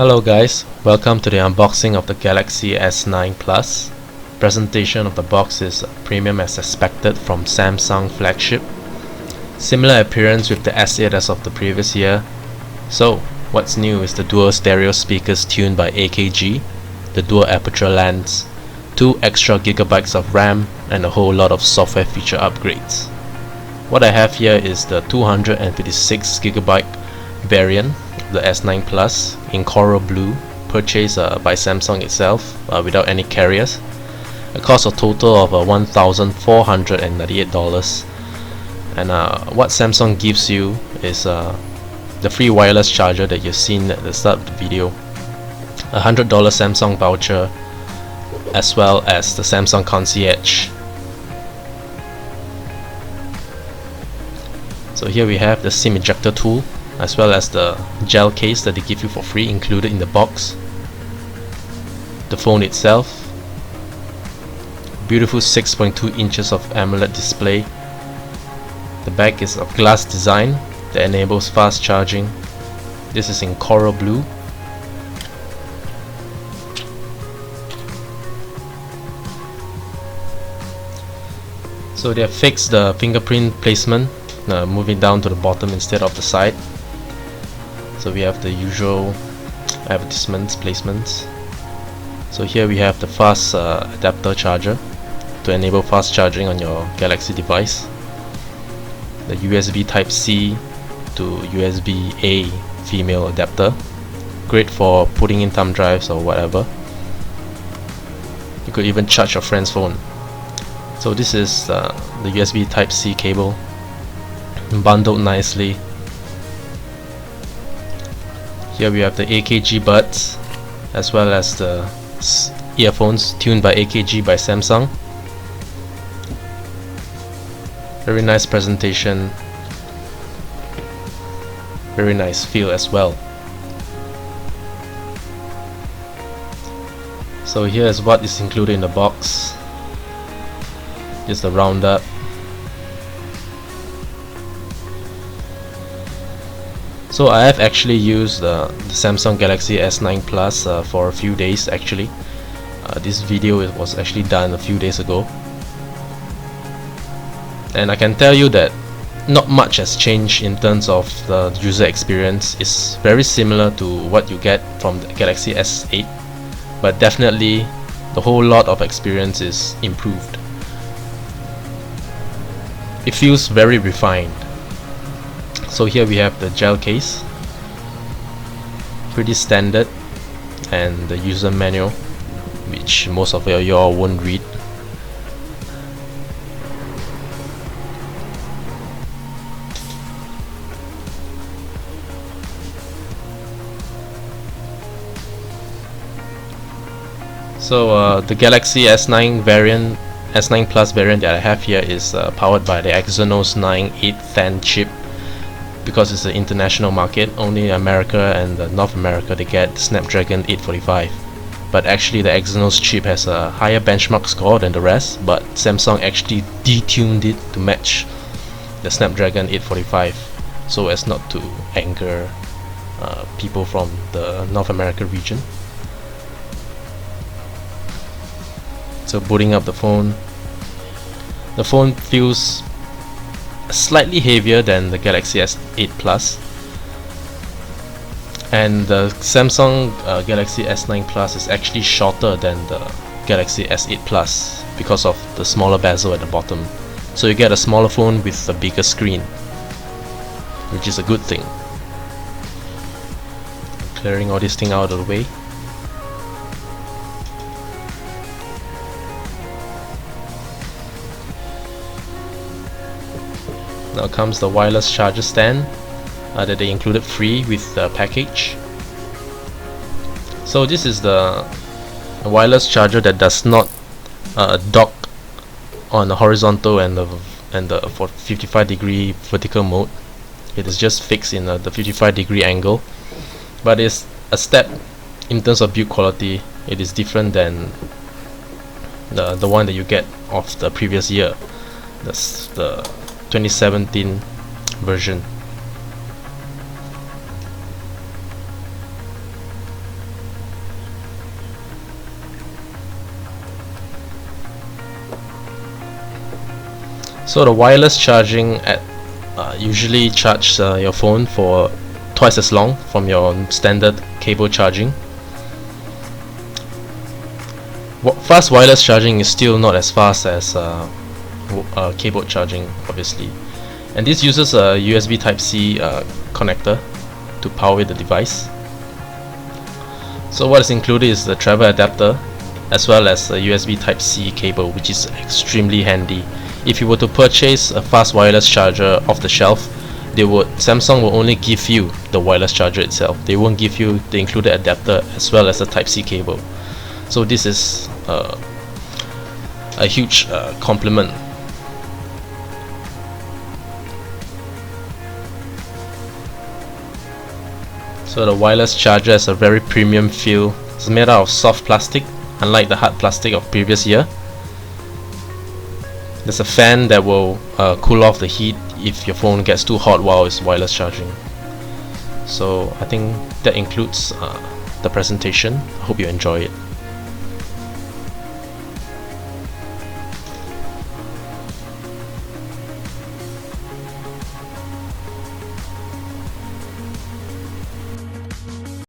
Hello guys, welcome to the unboxing of the Galaxy S9 Plus. Presentation of the box is premium as expected from Samsung flagship. Similar appearance with the S8 as of the previous year. So, what's new is the dual stereo speakers tuned by AKG, the dual aperture lens, 2 extra gigabytes of RAM, and a whole lot of software feature upgrades. What I have here is the 256 gigabyte variant, the S9 Plus in coral blue, purchased by Samsung itself without any carriers. It costs a total of $1,498. And what Samsung gives you is the free wireless charger that you've seen at the start of the video, a $100 Samsung voucher, as well as the Samsung Concierge. So here we have the SIM ejector tool, as well as the gel case that they give you for free included in the box. The phone itself, beautiful 6.2 inches of AMOLED display. The back is of glass design that enables fast charging. This is in coral blue. So they have fixed the fingerprint placement, moving down to the bottom instead of the side. So we have the usual advertisements placements. So here we have the fast adapter charger to enable fast charging on your Galaxy device. The USB Type-C to USB-A female adapter, great for putting in thumb drives or whatever. You could even charge your friend's phone. So this is the USB Type-C cable, bundled nicely. Here we have the AKG buds, as well as the earphones tuned by AKG by Samsung. Very nice presentation, very nice feel as well. So here is what is included in the box. Just the roundup. So I have actually used the Samsung Galaxy S9 Plus for a few days actually. This video was actually done a few days ago. And I can tell you that not much has changed in terms of the user experience. It's very similar to what you get from the Galaxy S8, but definitely the whole lot of experience is improved. It feels very refined. So here we have the gel case, pretty standard, and the user manual, which most of y'all won't read. So the Galaxy S9 variant, S9 Plus variant that I have here is powered by the exynos 9 8th chip. Because it's an international market, only America and North America they get Snapdragon 845. But actually the Exynos chip has a higher benchmark score than the rest, but Samsung actually detuned it to match the Snapdragon 845 so as not to anger people from the North America region. So booting up the phone feels slightly heavier than the Galaxy S8 Plus, and the Samsung Galaxy S9 Plus is actually shorter than the Galaxy S8 Plus because of the smaller bezel at the bottom. So you get a smaller phone with a bigger screen, which is a good thing. Clearing all this thing out of the way. Now comes the wireless charger stand that they included free with the package. So this is the wireless charger that does not dock on the horizontal and the for 55-degree vertical mode. It is just fixed in the 55-degree angle, but it's a step in terms of build quality. It is different than the one that you get of the previous year, the 2017 version. So the wireless charging usually charge your phone for twice as long from your standard cable charging. Fast wireless charging is still not as fast as cable charging, obviously, and this uses a USB Type-C connector to power the device. So what is included is the travel adapter as well as a USB Type-C cable, which is extremely handy. If you were to purchase a fast wireless charger off the shelf, Samsung will only give you the wireless charger itself. They won't give you the included adapter as well as a Type-C cable. So this is a huge compliment. So the wireless charger has a very premium feel. It's made out of soft plastic, unlike the hard plastic of previous year. There's a fan that will cool off the heat if your phone gets too hot while it's wireless charging. So I think that includes the presentation. I hope you enjoy it.